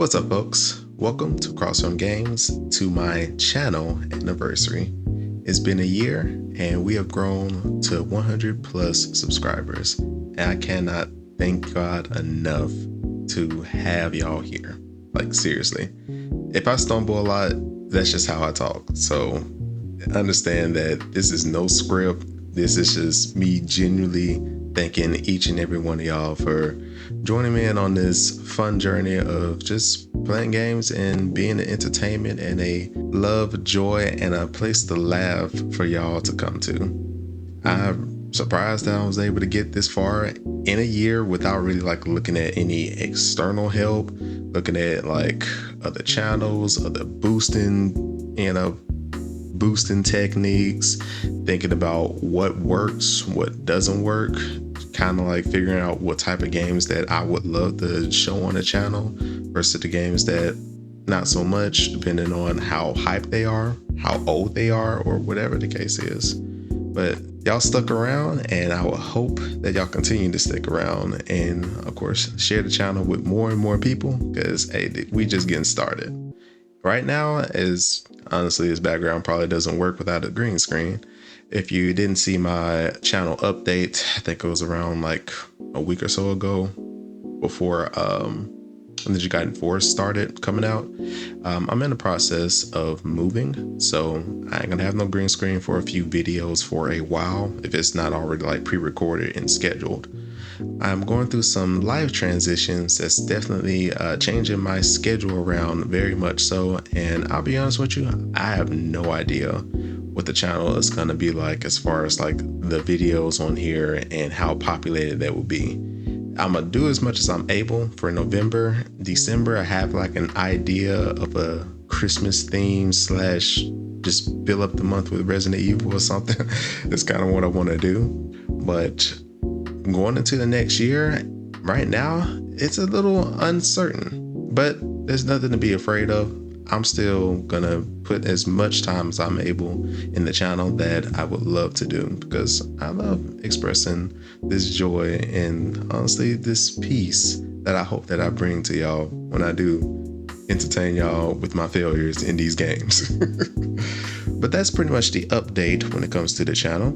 What's up, folks? Welcome to Crossroad Games, to my channel anniversary. It's been a year and we have grown to 100 plus subscribers, and I cannot thank God enough to have y'all here. Like, seriously. If I stumble a lot, that's just how I talk. So understand that this is no script. This is just me genuinely thanking each and every one of y'all for joining me in on this fun journey of just playing games and being an entertainment and a love, joy, and a place to laugh for y'all to come to. I'm surprised that I was able to get this far in a year without really looking at any external help, looking at other channels, other boosting techniques, thinking about what works, what doesn't work, kind of figuring out what type of games that I would love to show on the channel versus the games that not so much, depending on how hyped they are, how old they are, or whatever the case is. But y'all stuck around, and I will hope that y'all continue to stick around and, of course, share the channel with more and more people, because hey, we just getting started. Right now, as honestly, this background probably doesn't work without a green screen. If you didn't see my channel update, I think it was around a week or so ago, before when the Forgotten Forest started coming out. I'm in the process of moving, so I ain't gonna have no green screen for a few videos for a while, if it's not already pre-recorded and scheduled. I'm going through some life transitions that's definitely changing my schedule around very much so, and I'll be honest with you, I have no idea what the channel is going to be like as far as the videos on here and how populated that will be. I'm gonna do as much as I'm able for November. December, I have an idea of a Christmas theme / just fill up the month with Resident Evil or something. That's kind of what I want to do. But going into the next year, right now, it's a little uncertain, but there's nothing to be afraid of. I'm still gonna put as much time as I'm able in the channel that I would love to do, because I love expressing this joy and honestly this peace that I hope that I bring to y'all when I do entertain y'all with my failures in these games. But that's pretty much the update when it comes to the channel.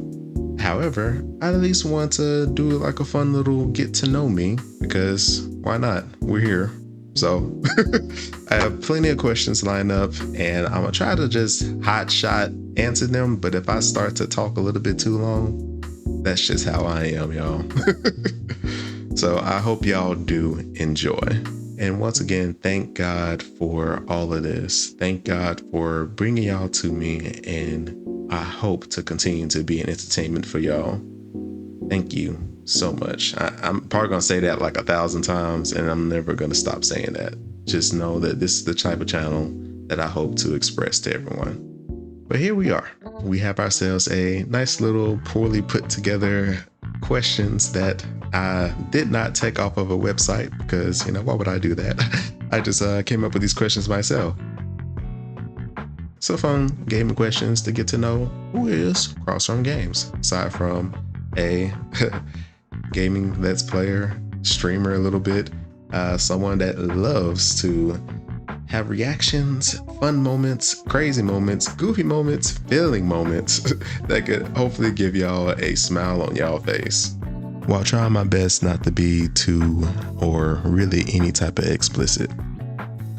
However, I at least want to do a fun little get to know me, because why not? We're here. So I have plenty of questions lined up, and I'm gonna try to just hot shot answer them. But if I start to talk a little bit too long, that's just how I am, y'all. So I hope y'all do enjoy. And once again, thank God for all of this. Thank God for bringing y'all to me, and I hope to continue to be an entertainment for y'all. Thank you so much. I'm probably gonna say that 1,000 times, and I'm never gonna stop saying that. Just know that this is the type of channel that I hope to express to everyone. But here we are. We have ourselves a nice little poorly put together questions that I did not take off of a website, because why would I do that? I just came up with these questions myself. So fun gaming questions to get to know who is Crossroad Games, aside from a gaming let's player, streamer a little bit, someone that loves to have reactions, fun moments, crazy moments, goofy moments, feeling moments that could hopefully give y'all a smile on y'all face, while trying my best not to be too or really any type of explicit.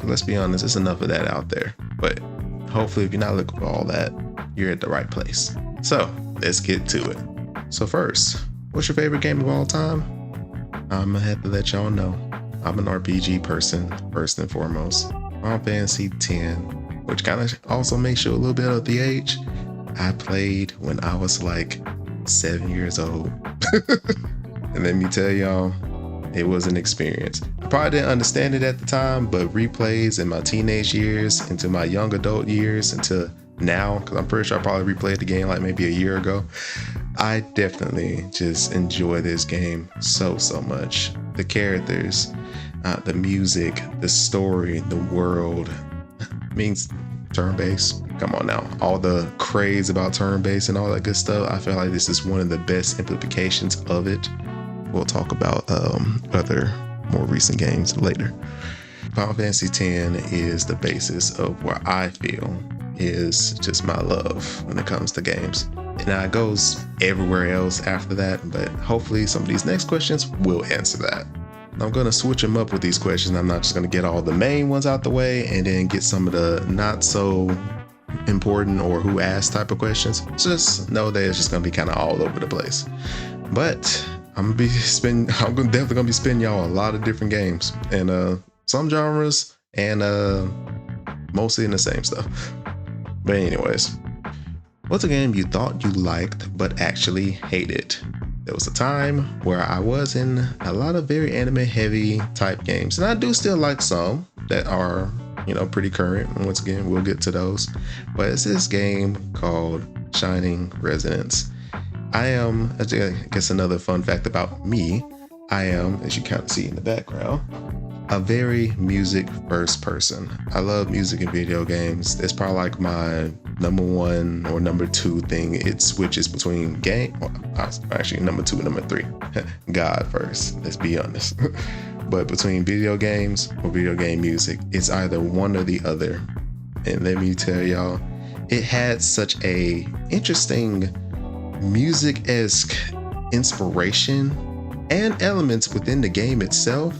Let's be honest, there's enough of that out there, but hopefully if you're not looking for all that, you're at the right place. So let's get to it. So first, what's your favorite game of all time? I'm gonna have to let y'all know I'm an RPG person first and foremost. Final Fantasy X, which kind of also makes you a little bit of the age. I played when I was 7 years old. And let me tell y'all, it was an experience. I probably didn't understand it at the time, but replays in my teenage years, into my young adult years, into now, because I'm pretty sure I probably replayed the game maybe a year ago. I definitely just enjoy this game so much. The characters, the music, the story, the world. Means turn-based. Come on now. All the craze about turn-based and all that good stuff. I feel like this is one of the best implications of it. We'll talk about other more recent games later. Final Fantasy X is the basis of where I feel is just my love when it comes to games. Now it goes everywhere else after that, but hopefully some of these next questions will answer that. I'm going to switch them up with these questions. I'm not just going to get all the main ones out the way and then get some of the not so important or who asked type of questions. Just know that it's just going to be kind of all over the place. But I'm definitely gonna be spinning y'all a lot of different games and some genres and mostly in the same stuff. But anyways, what's a game you thought you liked but actually hated? There was a time where I was in a lot of very anime heavy type games, and I do still like some that are, pretty current. Once again, we'll get to those. But it's this game called Shining Resonance. I guess another fun fact about me, I am, as you kind of see in the background, a very music first person. I love music in video games. It's probably like my number one or number two thing. It switches between actually number two and number three. God first, let's be honest. But between video games or video game music, it's either one or the other. And let me tell y'all, it had such a interesting music-esque inspiration and elements within the game itself,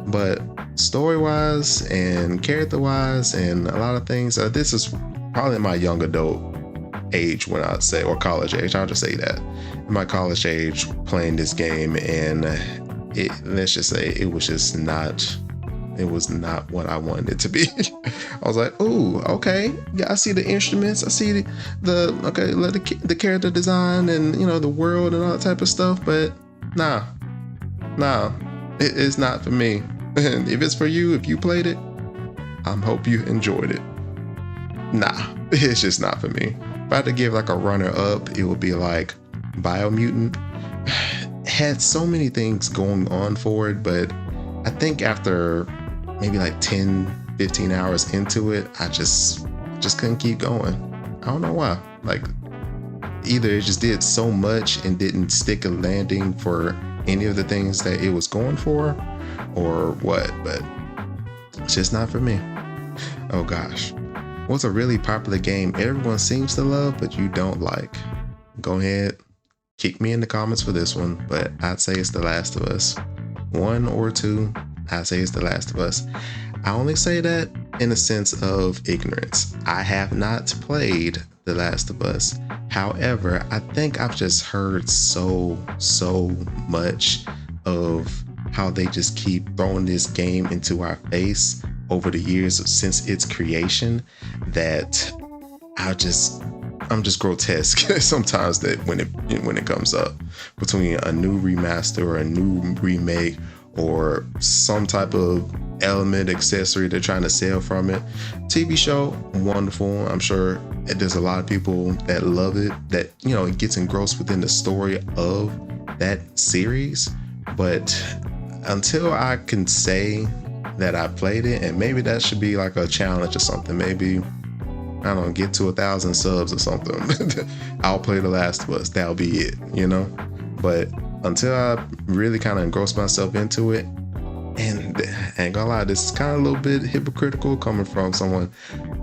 but story-wise and character-wise and a lot of things, this is probably my young adult age when I'd say, or college age, I'll just say that. In my college age playing this game, and let's just say it was not what I wanted it to be. I was like, ooh, okay, yeah, I see the instruments, I see the character design and the world and all that type of stuff, but nah, it's not for me. And if it's for you, if you played it, I hope you enjoyed it. Nah, it's just not for me. If I had to give like a runner up, it would be like Biomutant. Had so many things going on for it, but I think after maybe like 10-15 hours into it, I just couldn't keep going. I don't know why. Like, either it just did so much and didn't stick a landing for any of the things that it was going for, or what, but it's just not for me. Oh gosh, what's a really popular game everyone seems to love but you don't like? Go ahead, kick me in the comments for this one, but I'd say it's The Last of Us. 1 or 2, I say it's The Last of Us. I only say that in a sense of ignorance. I have not played The Last of Us. However, I think I've just heard so much of how they just keep throwing this game into our face over the years since its creation that I'm just grotesque sometimes that when it comes up between a new remaster or a new remake or some type of element accessory they're trying to sell from it. TV show, wonderful. I'm sure there's a lot of people that love it, that it gets engrossed within the story of that series. But until I can say that I played it, and maybe that should be like a challenge or something, maybe I don't know, get to 1,000 subs or something. I'll play The Last of Us. That'll be it, But until I really kind of engross myself into it, and I ain't gonna lie, this is kind of a little bit hypocritical coming from someone,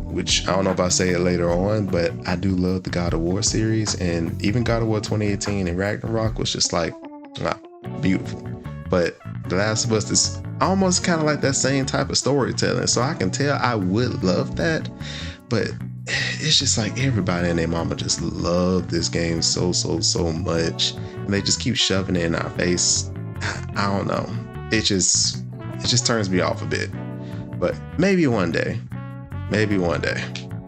which I don't know if I say it later on, but I do love the God of War series, and even God of War 2018 and Ragnarok was just like, wow, beautiful. But The Last of Us is almost kind of like that same type of storytelling, so I can tell I would love that, but it's just like everybody and their mama just love this game so much, and they just keep shoving it in our face. I don't know. It just turns me off a bit. But maybe one day.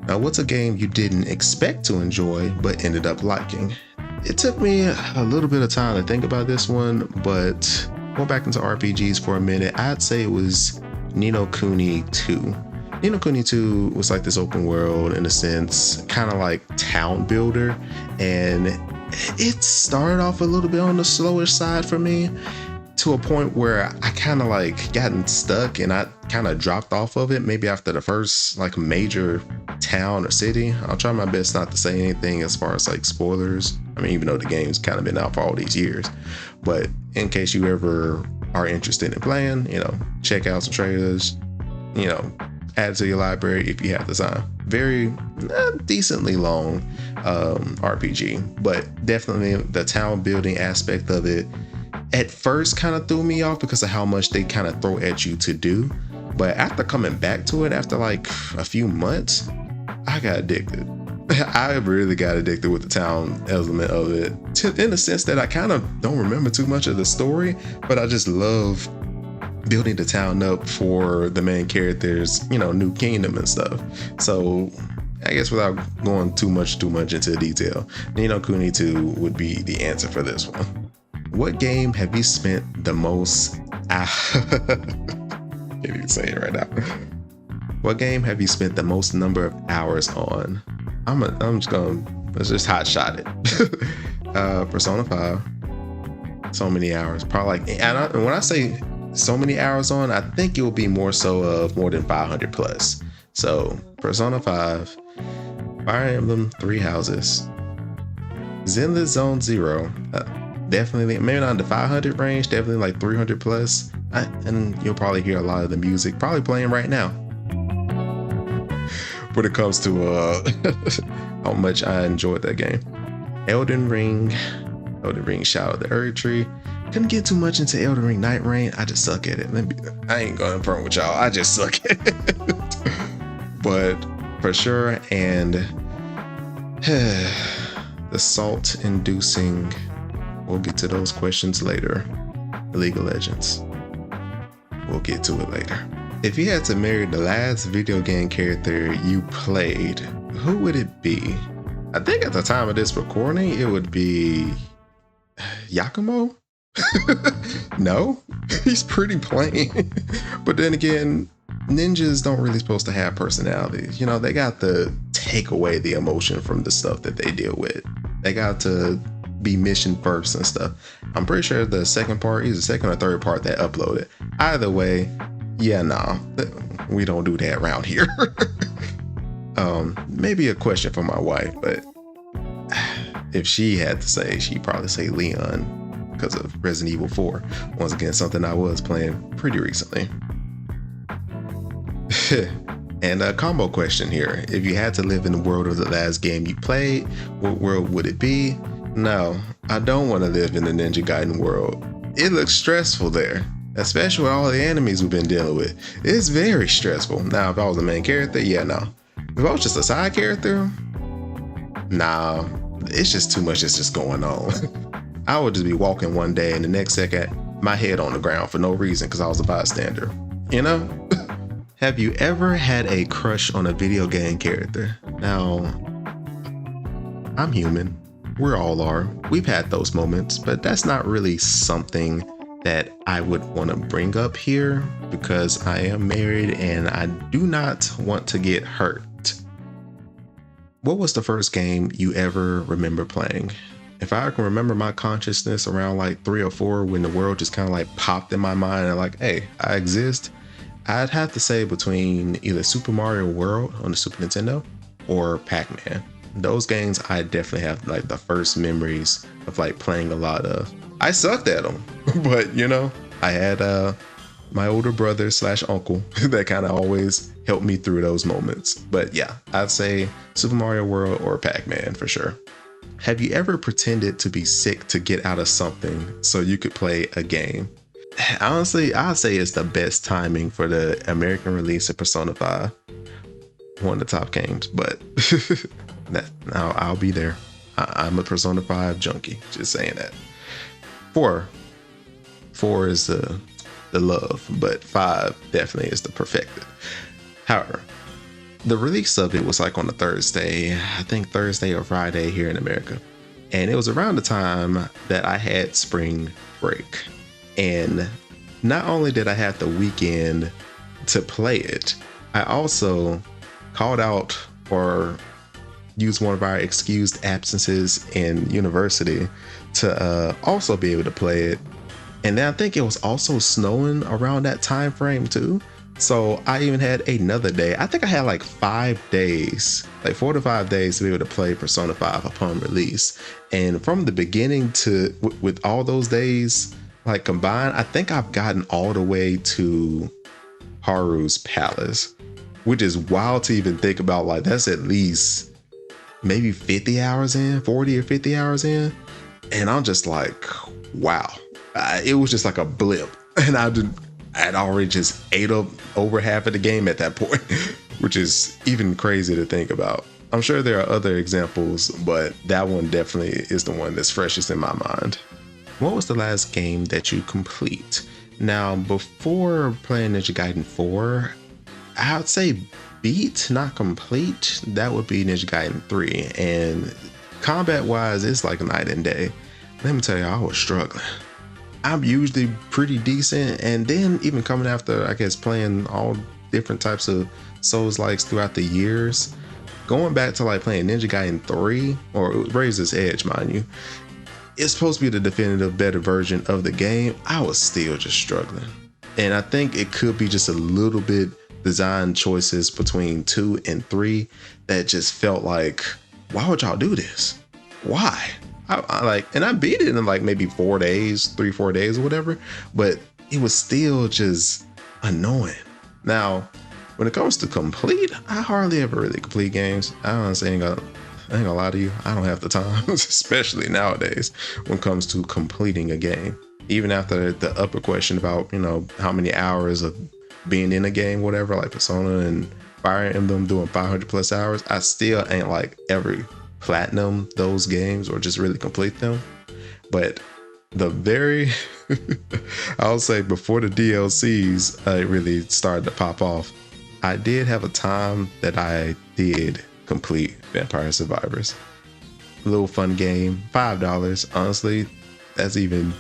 Now, what's a game you didn't expect to enjoy but ended up liking? It took me a little bit of time to think about this one, but going back into RPGs for a minute, I'd say it was Ni no Kuni 2. Ni no Kuni 2 was like this open world, in a sense, kind of like town builder, and it started off a little bit on the slower side for me, to a point where I kind of like gotten stuck and I kind of dropped off of it maybe after the first like major town or city. I'll try my best not to say anything as far as like spoilers. I mean, even though the game's kind of been out for all these years, but in case you ever are interested in playing, check out some trailers, you know, add it to your library if you have the time. Very decently long RPG, but definitely the town building aspect of it at first kind of threw me off because of how much they kind of throw at you to do. But after coming back to it after like a few months, I got addicted. I really got addicted with the town element of it, in the sense that I kind of don't remember too much of the story, but I just love building the town up for the main characters, you know, new kingdom and stuff. So I guess without going too much into detail, Ni no Kuni 2 would be the answer for this one. What game have you spent the most can't even say it right now. What game have you spent the most number of hours on? Let's just hot shot it. Persona 5. So many hours. Probably like, and when I say so many hours on, I think it will be more so of more than 500 plus. So Persona 5, Fire Emblem 3 Houses, Zenless Zone 0, definitely, maybe not in the 500 range, definitely like 300 plus. And you'll probably hear a lot of the music probably playing right now when it comes to how much I enjoyed that game. Elden Ring, Shadow of the Erd Tree. Couldn't get too much into Elden Ring Night Rain. I just suck at it. I ain't going front with y'all. I just suck at it. But for sure, and the salt-inducing, we'll get to those questions later. League of Legends. We'll get to it later. If you had to marry the last video game character you played, who would it be? I think at the time of this recording, it would be Yakumo? No, he's pretty plain. But then again, ninjas don't really supposed to have personalities. You know, they got to take away the emotion from the stuff that they deal with. They got to be mission first and stuff. I'm pretty sure the second part is the second or third part that uploaded. Either way, yeah, nah, we don't do that around here. Maybe a question for my wife, but if she had to say, she'd probably say Leon because of Resident Evil 4. Once again, something I was playing pretty recently. And a combo question here. If you had to live in the world of the last game you played, what world would it be? No, I don't want to live in the Ninja Gaiden world. It looks stressful there, especially with all the enemies we've been dealing with. It's very stressful. Now, if I was the main character, yeah, no. If I was just a side character, nah, it's just too much that's just going on. I would just be walking one day and the next second, my head on the ground for no reason because I was a bystander, you know? Have you ever had a crush on a video game character? Now, I'm human. We all are. We've had those moments, but that's not really something that I would want to bring up here because I am married and I do not want to get hurt. What was the first game you ever remember playing? If I can remember my consciousness around like 3 or 4 when the world just kind of like popped in my mind and like, hey, I exist, I'd have to say between either Super Mario World on the Super Nintendo or Pac-Man. Those games I definitely have like the first memories of like playing a lot of. I sucked at them, but you know, I had my older brother / uncle that kind of always helped me through those moments. But yeah, I'd say Super Mario World or Pac-Man for sure. Have you ever pretended to be sick to get out of something so you could play a game? Honestly, I'd say it's the best timing for the American release of Persona 5. One of the top games, but I'll be there. I'm a Persona 5 junkie, just saying that. 4 is the love, but 5 definitely is the perfected. However, the release of it was like on a Thursday, I think Thursday or Friday here in America. And it was around the time that I had spring break. And not only did I have the weekend to play it, I also called out or used one of our excused absences in university to also be able to play it. And then I think it was also snowing around that time frame too. So I even had another day. I think I had like 5 days, like 4 to 5 days to be able to play Persona 5 upon release. And from the beginning to with all those days like combined, I think I've gotten all the way to Haru's Palace, which is wild to even think about. Like, that's at least maybe 50 hours in, 40 or 50 hours in. And I'm just like, wow. It was just like a blip. And I'd already just ate up over half of the game at that point, which is even crazy to think about. I'm sure there are other examples, but that one definitely is the one that's freshest in my mind. What was the last game that you complete? Now, before playing Ninja Gaiden 4, I would say beat, not complete. That would be Ninja Gaiden 3. And combat-wise, it's like night and day. Let me tell you, I was struggling. I'm usually pretty decent, and then even coming after, I guess, playing all different types of Souls-likes throughout the years, going back to like playing Ninja Gaiden 3, or Razor's Edge, mind you, it's supposed to be the definitive better version of the game. I was still just struggling. And I think it could be just a little bit design choices between 2 and 3 that just felt like, why would y'all do this? Why? I beat it in like maybe 4 days, 3-4 days or whatever, but it was still just annoying. Now, when it comes to complete, I hardly ever really complete games. I honestly ain't gonna lie to you, I don't have the time, especially nowadays when it comes to completing a game. Even after the upper question about, you know, how many hours of being in a game, whatever, like Persona and Fire Emblem doing 500 plus hours, I still ain't like ever platinum those games or just really complete them. But the very I'll say before the DLCs really started to pop off, I did have a time that I did complete Vampire Survivors. A little fun game, $5. Honestly, that's even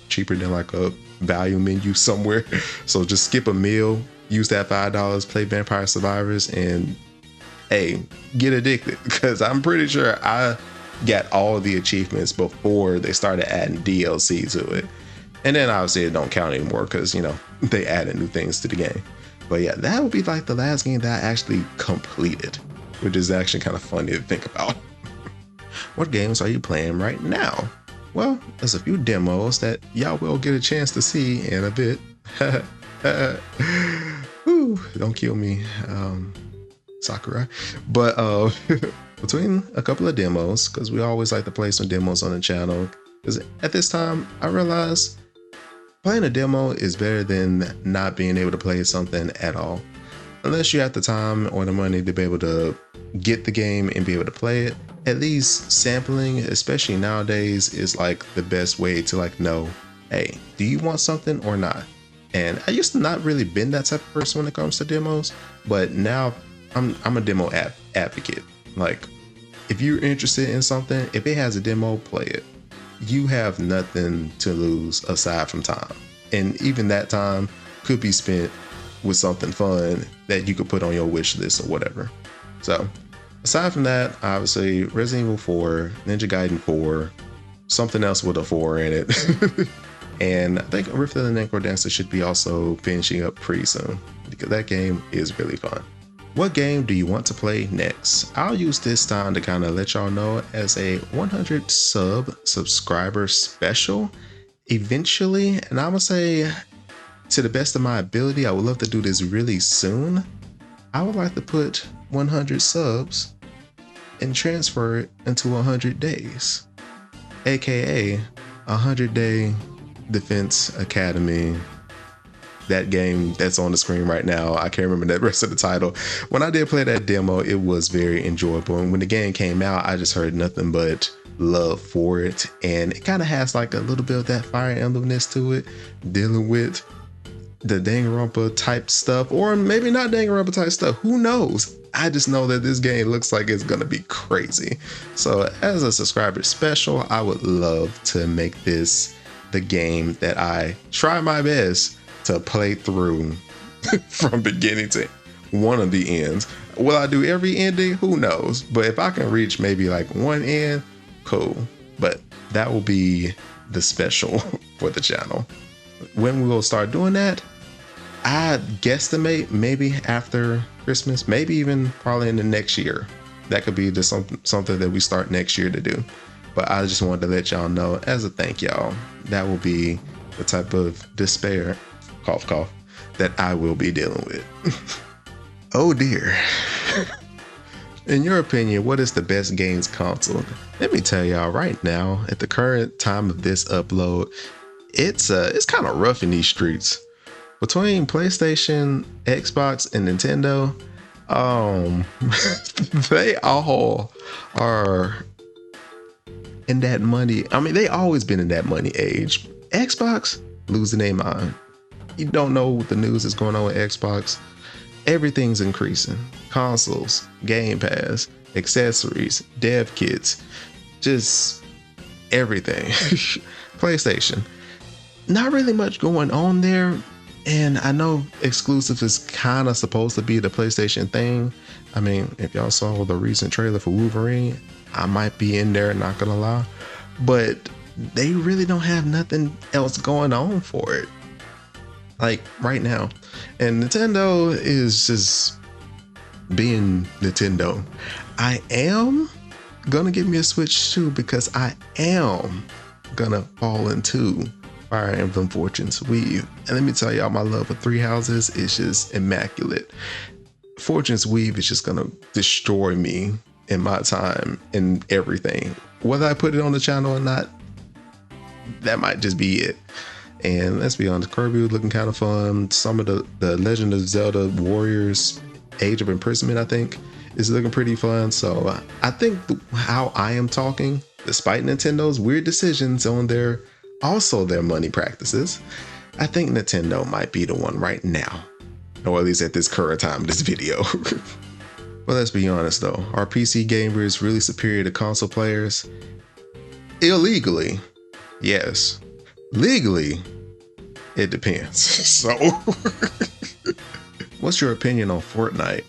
cheaper than like a value menu somewhere. So just skip a meal, use that $5, play Vampire Survivors, and hey, get addicted, because I'm pretty sure I got all the achievements before they started adding DLC to it. And then obviously it don't count anymore because, you know, they added new things to the game. But yeah, that would be like the last game that I actually completed, which is actually kind of funny to think about. What games are you playing right now? Well, there's a few demos that y'all will get a chance to see in a bit. Whew, don't kill me, Sakurai. But between a couple of demos, because we always like to play some demos on the channel, because at this time I realize playing a demo is better than not being able to play something at all. Unless you have the time or the money to be able to get the game and be able to play it, at least sampling, especially nowadays, is like the best way to like know, hey, do you want something or not? And I used to not really been that type of person when it comes to demos, but now I'm a demo advocate. Like, if you're interested in something, if it has a demo, play it. You have nothing to lose aside from time. And even that time could be spent with something fun that you could put on your wish list or whatever. So aside from that, obviously Resident Evil 4, Ninja Gaiden 4, something else with a 4 in it. And I think Rift of the Necrodancer should be also finishing up pretty soon, because that game is really fun. What game do you want to play next? I'll use this time to kind of let y'all know as a 100 subscriber special eventually. And I'm gonna say, to the best of my ability, I would love to do this really soon. I would like to put 100 subs and transfer it into 100 days, aka 100-day Defense Academy. That game that's on the screen right now, I can't remember the rest of the title. When I did play that demo, it was very enjoyable. And when the game came out, I just heard nothing but love for it. And it kind of has like a little bit of that Fire Emblemness to it, dealing with the Danganronpa type stuff, or maybe not Danganronpa type stuff. Who knows? I just know that this game looks like it's going to be crazy. So as a subscriber special, I would love to make this the game that I try my best to play through from beginning to one of the ends. Will I do every ending? Who knows? But if I can reach maybe like one end, cool. But that will be the special for the channel. When we will start doing that, I guesstimate maybe after Christmas, maybe even probably in the next year. That could be just something that we start next year to do. But I just wanted to let y'all know as a thank y'all, that will be the type of despair, cough, cough, that I will be dealing with. Oh dear. In your opinion, what is the best games console? Let me tell y'all right now, at the current time of this upload, it's kind of rough in these streets. Between PlayStation, Xbox, and Nintendo, they all are in that money. I mean, they always been in that money age. Xbox losing their mind. You don't know what the news is going on with Xbox. Everything's increasing. Consoles, Game Pass, accessories, dev kits, just everything. PlayStation, not really much going on there. And I know exclusive is kind of supposed to be the PlayStation thing. I mean, if y'all saw the recent trailer for Wolverine, I might be in there, not gonna lie. But they really don't have nothing else going on for it, like right now. And Nintendo is just being Nintendo. I am gonna give me a Switch too, because I am gonna fall into Fire Emblem Fortune's Weave. And let me tell y'all, my love for Three Houses is just immaculate. Fortune's Weave is just gonna destroy me in my time and everything. Whether I put it on the channel or not, that might just be it. And let's be honest, Kirby was looking kind of fun. Some of the Legend of Zelda Warriors Age of Imprisonment, I think, is looking pretty fun. So I think how I am talking, despite Nintendo's weird decisions on their money practices, I think Nintendo might be the one right now, or at least at this current time of this video. But let's be honest though, are PC gamers really superior to console players? Illegally, yes. Legally, it depends. So, what's your opinion on Fortnite?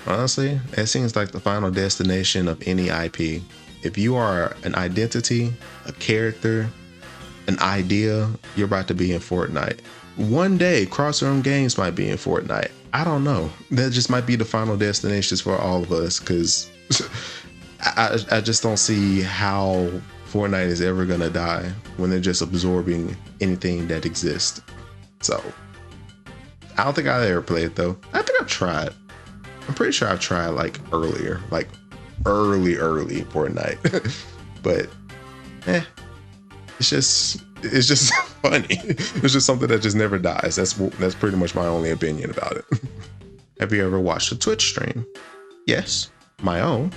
Honestly, it seems like the final destination of any IP. If you are an identity, a character, an idea, you're about to be in Fortnite. One day, Crossroom Games might be in Fortnite. I don't know. That just might be the final destinations for all of us, because I just don't see how Fortnite is ever gonna die when they're just absorbing anything that exists. So I don't think I'll ever play it though. I think I've tried. I'm pretty sure I've tried like early Fortnite. But it's just funny. It's just something that just never dies. That's pretty much my only opinion about it. Have you ever watched a Twitch stream? Yes, my own.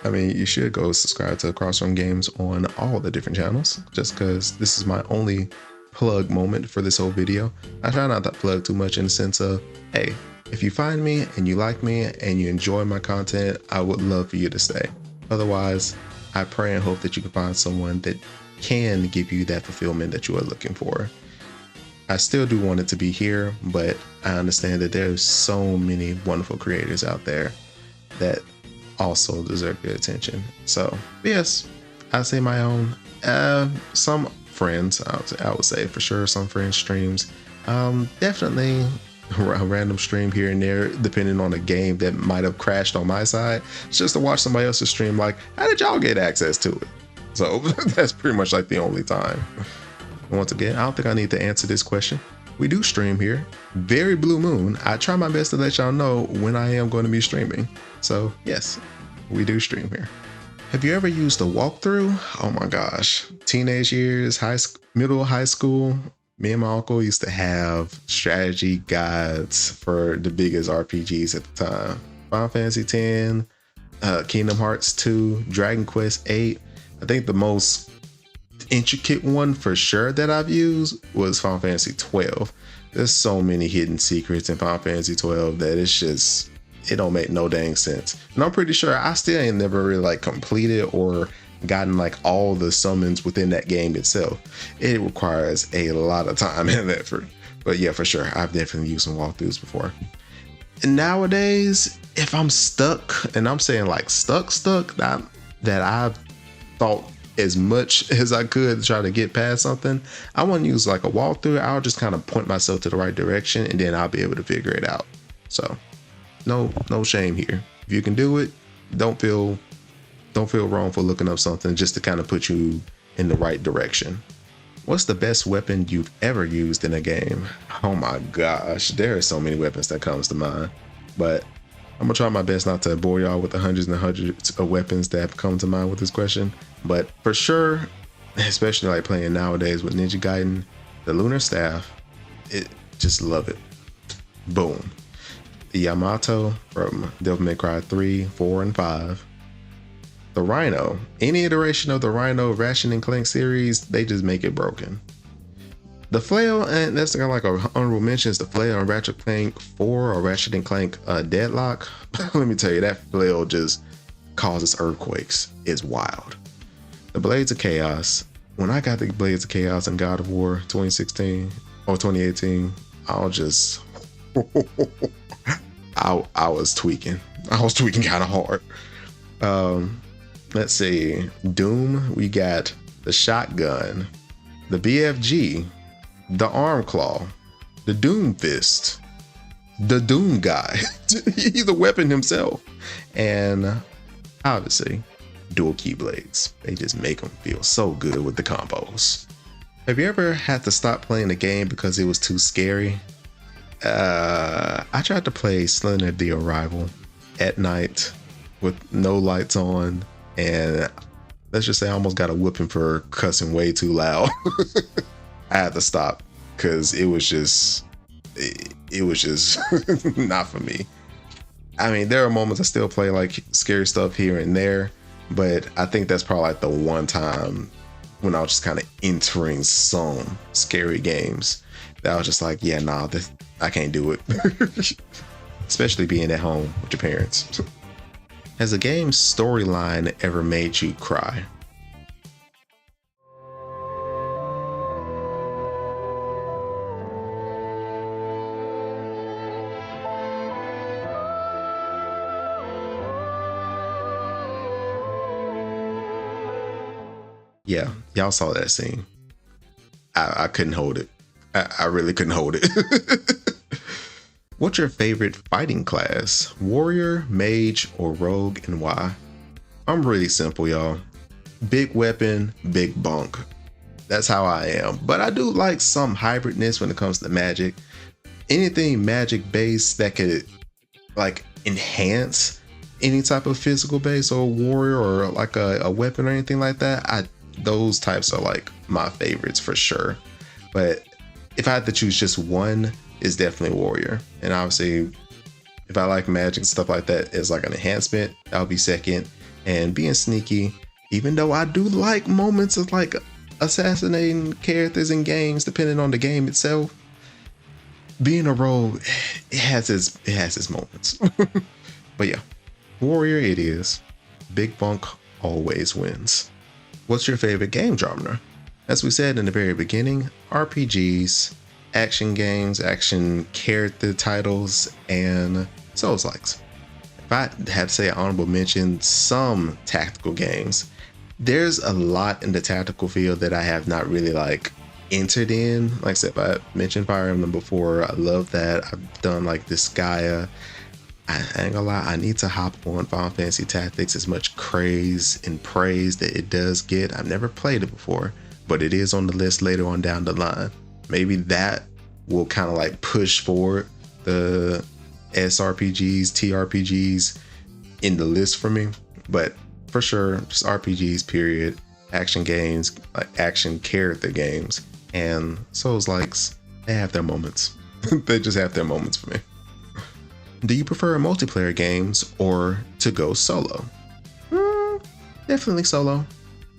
I mean, you should go subscribe to Crossroom Games on all the different channels, just because this is my only plug moment for this whole video. I try not to plug too much in the sense of, hey, if you find me and you like me and you enjoy my content, I would love for you to stay. Otherwise, I pray and hope that you can find someone that can give you that fulfillment that you are looking for. I still do want it to be here, but I understand that there's so many wonderful creators out there that also deserve your attention. So yes, I say my own. Some friends, I would say for sure, some friends streams. Definitely a random stream here and there, depending on a game that might have crashed on my side, just to watch somebody else's stream. Like, how did y'all get access to it? So that's pretty much like the only time. Once again, I don't think I need to answer this question. We do stream here. Very blue moon. I try my best to let y'all know when I am going to be streaming. So yes, we do stream here. Have you ever used a walkthrough? Oh my gosh. Teenage years, middle high school, me and my uncle used to have strategy guides for the biggest RPGs at the time. Final Fantasy X, Kingdom Hearts 2, Dragon Quest 8. I think the most intricate one for sure that I've used was Final Fantasy 12. There's so many hidden secrets in Final Fantasy 12 that it's just, it don't make no dang sense. And I'm pretty sure I still ain't never really like completed or gotten like all the summons within that game itself. It requires a lot of time and effort. But yeah, for sure, I've definitely used some walkthroughs before. And nowadays, if I'm stuck, and I'm saying like stuck, that I've thought as much as I could to try to get past something, I want to use like a walkthrough. I'll just kind of point myself to the right direction and then I'll be able to figure it out. So no shame here. If you can do it, don't feel wrong for looking up something just to kind of put you in the right direction. What's the best weapon you've ever used in a game? Oh my gosh, there are so many weapons that comes to mind, but I'm gonna try my best not to bore y'all with the hundreds and hundreds of weapons that have come to mind with this question. But for sure, especially like playing nowadays with Ninja Gaiden, the Lunar Staff, it just love it. Boom. The Yamato from Devil May Cry 3, 4, and 5. The Rhino, any iteration of the Rhino Ratchet and Clank series, they just make it broken. The Flail, and that's kind of like a honorable mentions, the Flail and Ratchet Clank 4 or Ratchet and Clank Deadlock. Let me tell you, that Flail just causes earthquakes. It's wild. The Blades of Chaos. When I got the Blades of Chaos in God of War 2016 or 2018, I was just, I was tweaking. I was tweaking kind of hard. Let's see, Doom, we got the Shotgun, the BFG, the Arm Claw, the Doom Fist, the Doom Guy. He's a weapon himself. And obviously, dual Keyblades. They just make them feel so good with the combos. Have you ever had to stop playing the game because it was too scary? I tried to play Slender the Arrival at night with no lights on, and let's just say I almost got a whooping for cussing way too loud. I had to stop because it was just not for me. I mean, there are moments I still play like scary stuff here and there, but I think that's probably like the one time when I was just kind of entering some scary games that I was just like, yeah, nah, I can't do it. Especially being at home with your parents. Has a game's storyline ever made you cry? Yeah, y'all saw that scene. I couldn't hold it. I really couldn't hold it. What's your favorite fighting class? Warrior, mage, or rogue, and why? I'm really simple, y'all. Big weapon, big bunk. That's how I am. But I do like some hybridness when it comes to magic. Anything magic based that could like enhance any type of physical base or warrior or like a weapon or anything like that, those types are like my favorites for sure. But if I had to choose just one, it's definitely warrior. And obviously, if I like magic and stuff like that as like an enhancement, that'll be second. And being sneaky, even though I do like moments of like assassinating characters in games, depending on the game itself, being a rogue, it has its moments. But yeah, warrior it is. Big bunk always wins. What's your favorite game genre? As we said in the very beginning, RPGs, action games, action character titles, and Souls-likes. If I had to say an honorable mention, some tactical games. There's a lot in the tactical field that I have not really like entered in. Like I said, I mentioned Fire Emblem before. I love that. I've done like Disgaea. I ain't gonna lie, I need to hop on Final Fantasy Tactics. As much craze and praise that it does get, I've never played it before, but it is on the list later on down the line. Maybe that will kind of like push forward the SRPGs, TRPGs in the list for me. But for sure, just RPGs, period. Action games, like action character games, and Souls-likes, they have their moments. They just have their moments for me. Do you prefer multiplayer games or to go solo? Definitely solo,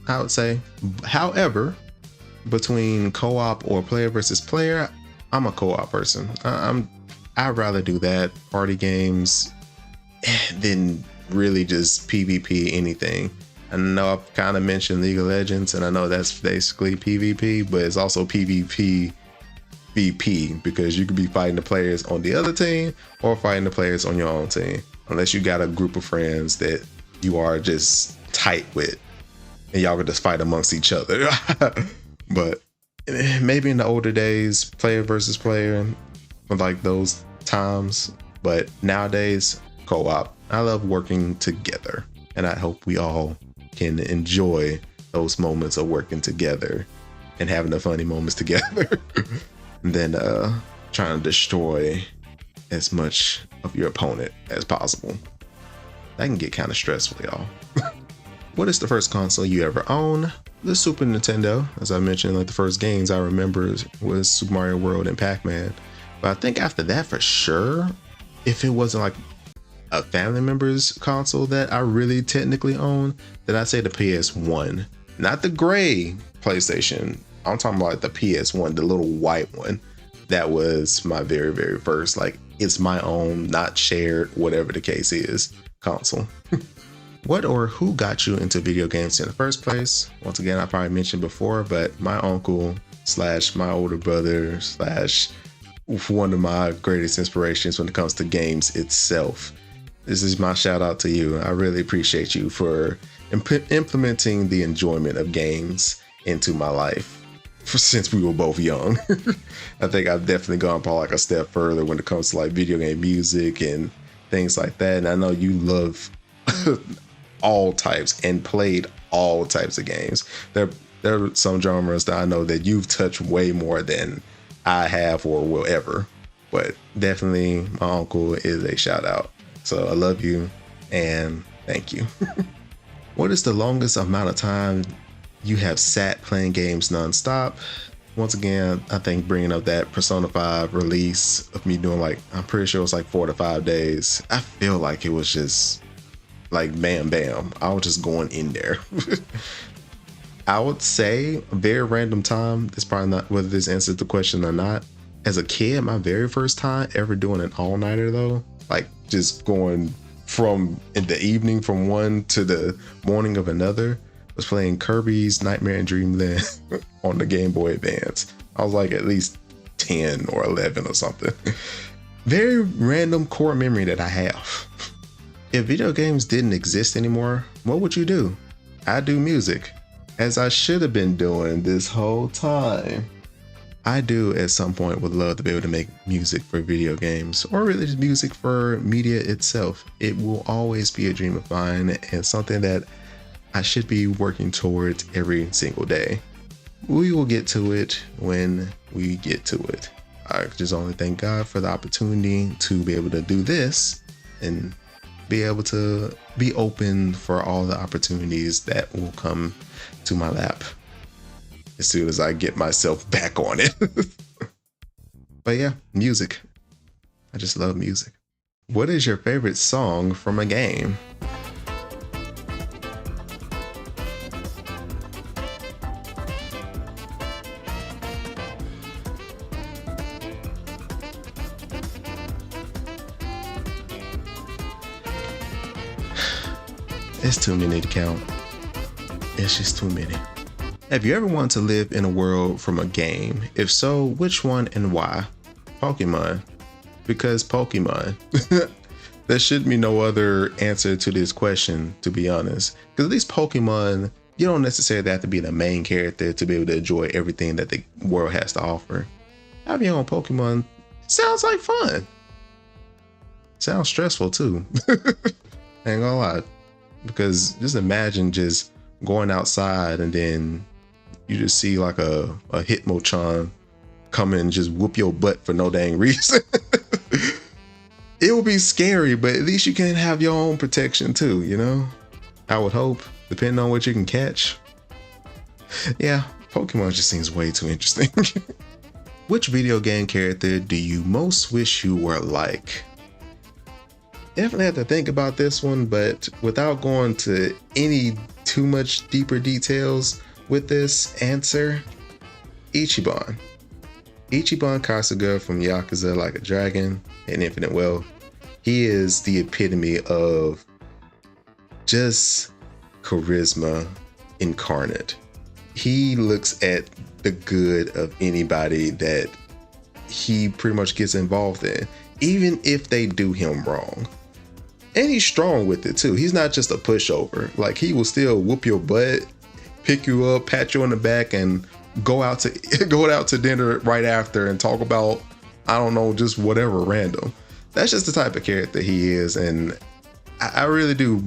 I would say. However, between co-op or player versus player, I'm a co-op person. I'd rather do that, party games, than really just PvP anything. I know I've kind of mentioned League of Legends, and I know that's basically PvP, but it's also PvP VP, because you could be fighting the players on the other team or fighting the players on your own team, unless you got a group of friends that you are just tight with and y'all can just fight amongst each other. But maybe in the older days, player versus player, like those times. But nowadays, co-op. I love working together, and I hope we all can enjoy those moments of working together and having the funny moments together than trying to destroy as much of your opponent as possible. That can get kind of stressful, y'all. What is the first console you ever owned? The Super Nintendo. As I mentioned, like the first games I remember was Super Mario World and Pac-Man. But I think after that, for sure, if it wasn't like a family member's console that I really technically own, then I'd say the PS1. Not the gray PlayStation. I'm talking about like the PS1, the little white one. That was my very, very first, like, it's my own, not shared, whatever the case is, console. What or who got you into video games in the first place? Once again, I probably mentioned before, but my uncle / my older brother / one of my greatest inspirations when it comes to games itself. This is my shout out to you. I really appreciate you for implementing the enjoyment of games into my life since we were both young. I think I've definitely gone probably like a step further when it comes to like video game music and things like that. And I know you love all types and played all types of games. There are some genres that I know that you've touched way more than I have or will ever. But definitely my uncle is a shout out. So I love you and thank you. What is the longest amount of time you have sat playing games nonstop? Once again, I think bringing up that Persona 5 release of me doing like, I'm pretty sure it was like 4 to 5 days. I feel like it was just like bam, bam. I was just going in there. I would say a very random time. It's probably not whether this answers the question or not. As a kid, my very first time ever doing an all-nighter though, like just going from in the evening from one to the morning of another, was playing Kirby's Nightmare and Dreamland on the Game Boy Advance. I was like at least 10 or 11 or something. Very random core memory that I have. If video games didn't exist anymore, what would you do? I do music, as I should have been doing this whole time. I do at some point would love to be able to make music for video games, or really just music for media itself. It will always be a dream of mine and something that I should be working towards every single day. We will get to it when we get to it. I just only thank God for the opportunity to be able to do this and be able to be open for all the opportunities that will come to my lap as soon as I get myself back on it. But yeah, music. I just love music. What is your favorite song from a game? It's too many to count. It's just too many. Have you ever wanted to live in a world from a game? If so, which one and why? Pokemon. Because Pokemon. There should be no other answer to this question, to be honest. Because at least Pokemon, you don't necessarily have to be the main character to be able to enjoy everything that the world has to offer. Having your own Pokemon sounds like fun. Sounds stressful too. Ain't gonna lie. Because just imagine just going outside and then you just see like a Hitmonchan come in and just whoop your butt for no dang reason. It will be scary, but at least you can have your own protection too, you know? I would hope, depending on what you can catch. Yeah, Pokemon just seems way too interesting. Which video game character do you most wish you were like? Definitely have to think about this one, but without going to any too much deeper details with this answer, Ichiban. Ichiban Kasuga from Yakuza Like a Dragon and Infinite Wealth. He is the epitome of just charisma incarnate. He looks at the good of anybody that he pretty much gets involved in, even if they do him wrong. And he's strong with it too. He's not just a pushover. Like, he will still whoop your butt, pick you up, pat you on the back, and go out to dinner right after and talk about, I don't know, just whatever random. That's just the type of character he is, and I really do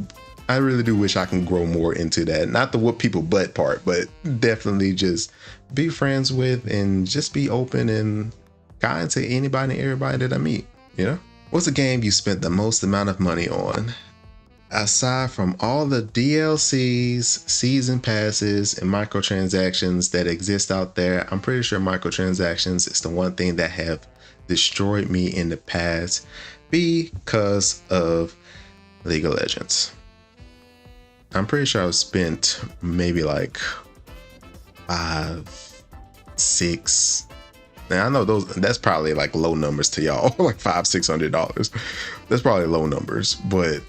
I really do wish I can grow more into that. Not the whoop people butt part, but definitely just be friends with and just be open and kind to anybody and everybody that I meet, you know? What's a game you spent the most amount of money on? Aside from all the DLCs, season passes, and microtransactions that exist out there, I'm pretty sure microtransactions is the one thing that have destroyed me in the past because of League of Legends. I'm pretty sure I've spent maybe like 5, 6. Now I know that's probably like low numbers to y'all, like $500-$600. That's probably low numbers, but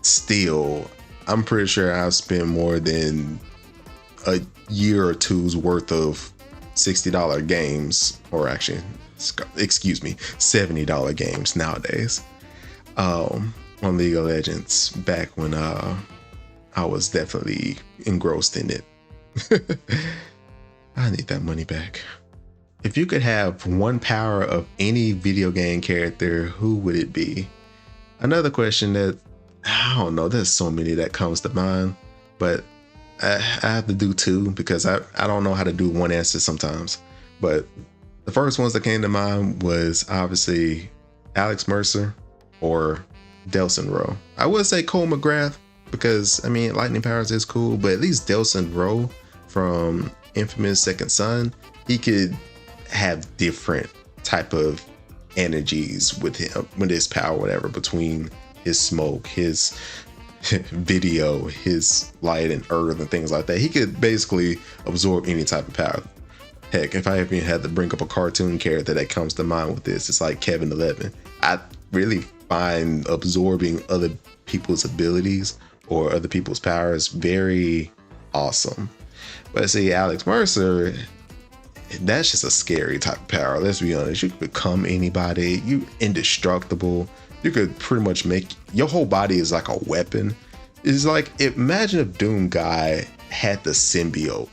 still, I'm pretty sure I've spent more than a year or two's worth of $60 games, or actually, excuse me, $70 games nowadays. On League of Legends back when I was definitely engrossed in it. I need that money back. If you could have one power of any video game character, who would it be? Another question that, I don't know, there's so many that comes to mind, but I have to do two because I don't know how to do one answer sometimes. But the first ones that came to mind was obviously Alex Mercer or Delson Rowe. I would say Cole McGrath because, I mean, lightning powers is cool, but at least Delson Rowe from Infamous Second Son, he could have different type of energies with him, with his power, whatever, between his smoke, his video, his light and earth and things like that. He could basically absorb any type of power. Heck, if I even had to bring up a cartoon character that comes to mind with this, it's like Kevin 11. I really find absorbing other people's abilities or other people's powers very awesome. But see, Alex Mercer, that's just a scary type of power. Let's be honest. You can become anybody. You indestructible. You could pretty much make your whole body is like a weapon. It's like, imagine if Doom Guy had the symbiote.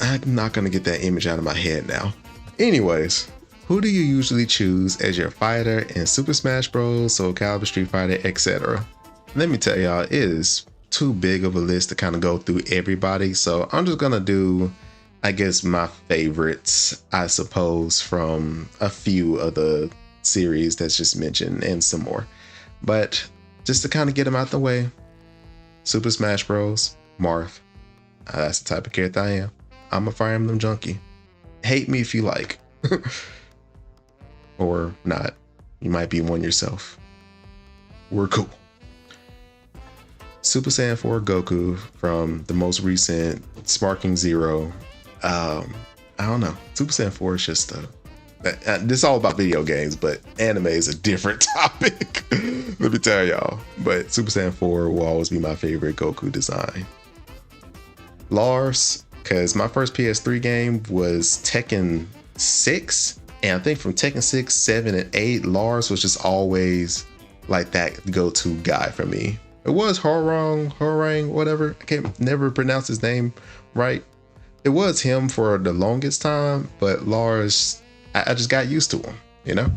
I'm not gonna get that image out of my head now. Anyways, who do you usually choose as your fighter in Super Smash Bros, Soul Calibur, Street Fighter, etc.? Let me tell y'all, it is too big of a list to kind of go through everybody, so I'm just gonna do, I guess, my favorites, I suppose, from a few of the series that's just mentioned and some more. But just to kind of get them out the way, Super Smash Bros, Marth. That's the type of character I am. I'm a Fire Emblem junkie. Hate me if you like. Or not. You might be one yourself. We're cool. Super Saiyan 4 Goku from the most recent Sparking Zero. I don't know. Super Saiyan 4 is just this is all about video games, but anime is a different topic. Let me tell y'all. But Super Saiyan 4 will always be my favorite Goku design. Lars, because my first PS3 game was Tekken 6. And I think from Tekken 6, 7, and 8, Lars was just always like that go-to guy for me. It was Horang, whatever. I can't never pronounce his name right. It was him for the longest time, but Lars, I just got used to him, you know?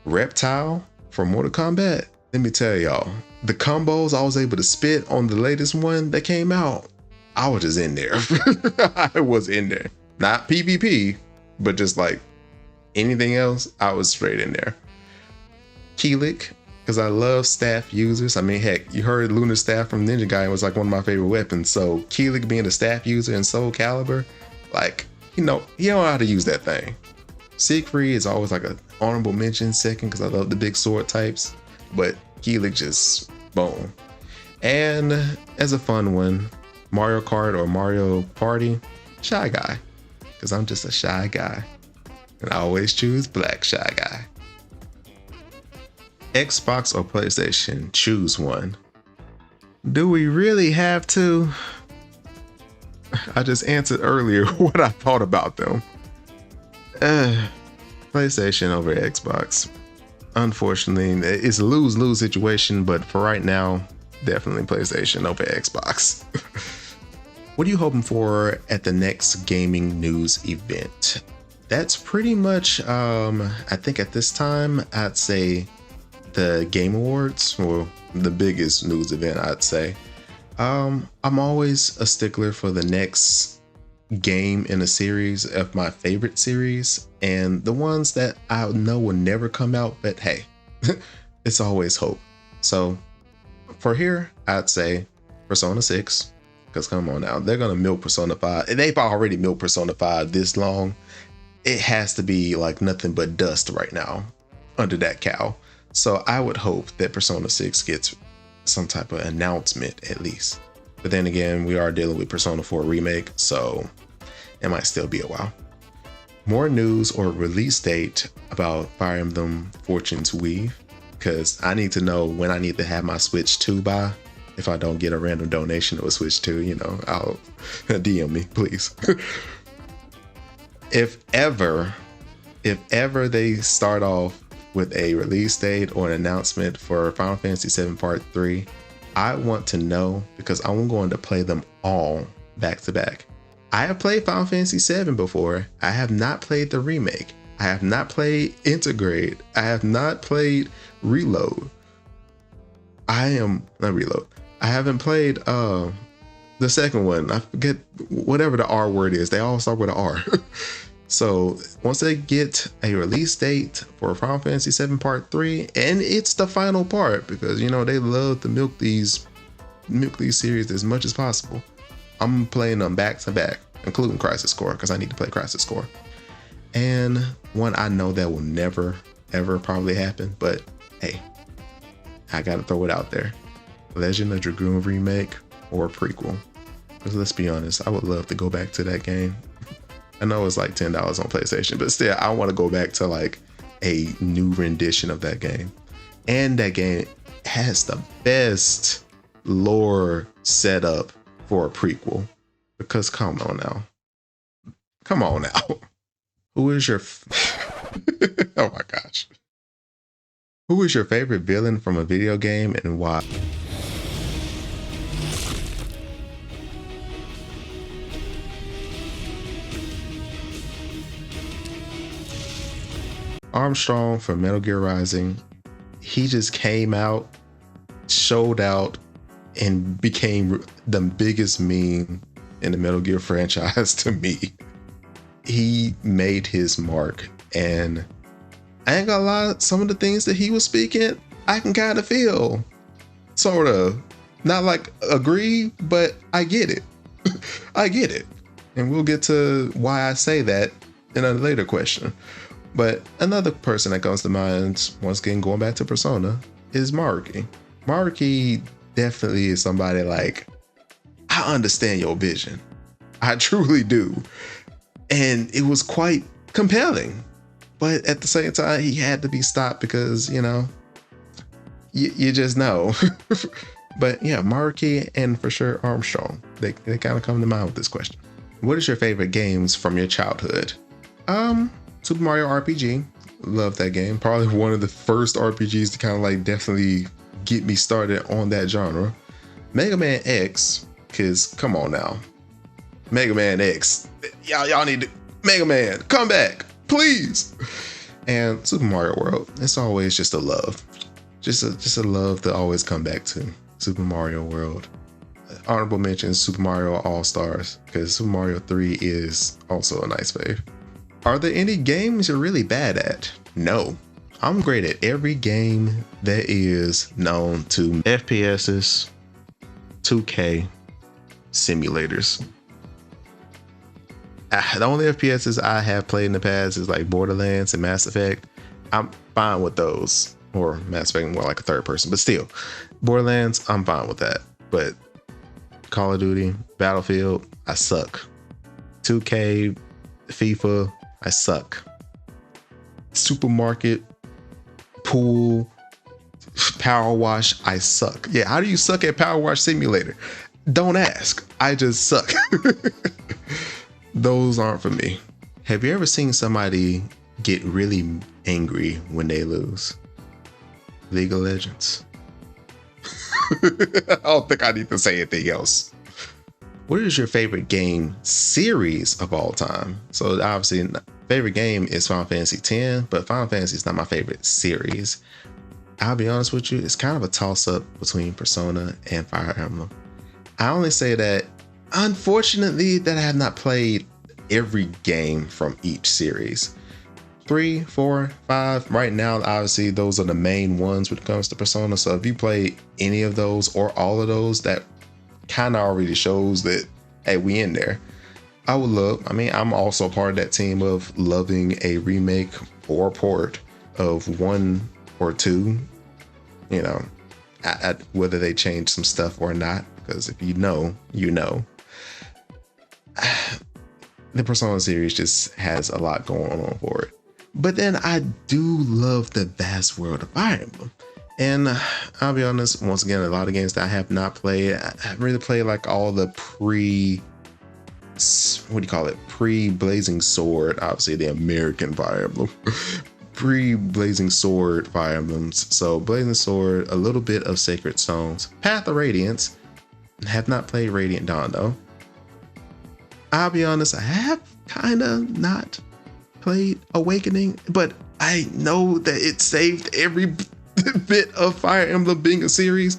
Reptile from Mortal Kombat. Let me tell y'all, the combos I was able to spit on the latest one that came out, I was just in there. I was in there. Not PvP, but just like anything else, I was straight in there. Keelik, because I love staff users. I mean, heck, you heard Lunar Staff from Ninja Gaiden was like one of my favorite weapons. So Keelik being a staff user in Soul Calibur, like, you know how to use that thing. Siegfried is always like an honorable mention second because I love the big sword types. But Keelik just boom. And as a fun one, Mario Kart or Mario Party, Shy Guy. Because I'm just a shy guy. And I always choose black Shy Guy. Xbox or PlayStation, choose one. Do we really have to? I just answered earlier what I thought about them. PlayStation over Xbox. Unfortunately, it's a lose-lose situation, but for right now, definitely PlayStation over Xbox. What are you hoping for at the next gaming news event? That's pretty much, I think at this time, I'd say the Game Awards, well, the biggest news event, I'd say. I'm always a stickler for the next game in a series of my favorite series, and the ones that I know will never come out, but hey, it's always hope. So for here, I'd say Persona 6, because come on now, they're gonna milk Persona 5, and they've already milked Persona 5 this long. It has to be like nothing but dust right now under that cow. So I would hope that Persona 6 gets some type of announcement at least. But then again, we are dealing with Persona 4 remake, so it might still be a while. More news or release date about Fire Emblem Fortune's Weave, because I need to know when I need to have my Switch 2 by. If I don't get a random donation to a Switch 2, you know, I'll DM me, please. If ever they start off with a release date or an announcement for Final Fantasy VII Part 3, I want to know, because I'm going to play them all back to back. I have played Final Fantasy VII before. I have not played the remake. I have not played Integrate. I have not played Reload. I haven't played the second one. I forget whatever the R word is. They all start with an R. So once they get a release date for Final Fantasy VII Part 3, and it's the final part, because you know they love to milk these series as much as possible, I'm playing them back to back, including Crisis Core, because I need to play Crisis Core. And one I know that will never ever probably happen, but hey, I gotta throw it out there. Legend of Dragoon remake or prequel. Because let's be honest, I would love to go back to that game. I know it's like $10 on PlayStation, but still, I want to go back to like a new rendition of that game. And that game has the best lore setup for a prequel. Because come on now. Who is your oh my gosh. Who is your favorite villain from a video game and why? Armstrong from Metal Gear Rising, he just came out, showed out, and became the biggest meme in the Metal Gear franchise to me. He made his mark, and I ain't gonna lie, some of the things that he was speaking, I can kind of feel, sort of. Not like agree, but I get it. I get it. And we'll get to why I say that in a later question. But another person that comes to mind, once again going back to Persona, is Maruki. Maruki definitely is somebody like, I understand your vision. I truly do. And it was quite compelling. But at the same time, he had to be stopped because, you know, you just know. But yeah, Maruki and for sure Armstrong, they kind of come to mind with this question. What is your favorite games from your childhood? Super Mario RPG. Love that game. Probably one of the first RPGs to kind of like definitely get me started on that genre. Mega Man X, because come on now. Mega Man X. Y'all need to, Mega Man, come back, please. And Super Mario World. It's always just a love. Just a love to always come back to. Super Mario World. Honorable mention, Super Mario All-Stars, because Super Mario 3 is also a nice fave. Are there any games you're really bad at? No. I'm great at every game that is known to FPSs, 2K, simulators. The only FPSs I have played in the past is like Borderlands and Mass Effect. I'm fine with those. Or Mass Effect more like a third person, but still. Borderlands, I'm fine with that. But Call of Duty, Battlefield, I suck. 2K, FIFA, I suck. Supermarket, pool, power wash, I suck. Yeah, how do you suck at Power Wash Simulator? Don't ask. I just suck. Those aren't for me. Have you ever seen somebody get really angry when they lose? League of Legends. I don't think I need to say anything else. What is your favorite game series of all time? So obviously, favorite game is Final Fantasy X, but Final Fantasy is not my favorite series. I'll be honest with you, it's kind of a toss-up between Persona and Fire Emblem. I only say that, unfortunately, that I have not played every game from each series. 3, 4, 5, right now, obviously, those are the main ones when it comes to Persona. So if you play any of those or all of those, that kind of already shows that, hey, we in there. I would love, I mean, I'm also part of that team of loving a remake or port of 1 or 2, you know, whether they change some stuff or not, because if you know, you know. The Persona series just has a lot going on for it. But then I do love the vast world of Fire Emblem. And I'll be honest, once again, a lot of games that I have not played, I really played like all the pre-Blazing Sword, obviously the American Fire Emblem. Pre-Blazing Sword Fire Emblems. So Blazing Sword, a little bit of Sacred Stones, Path of Radiance. Have not played Radiant Dawn though. I'll be honest, I have kind of not played Awakening, but I know that it saved every bit of Fire Emblem being a series.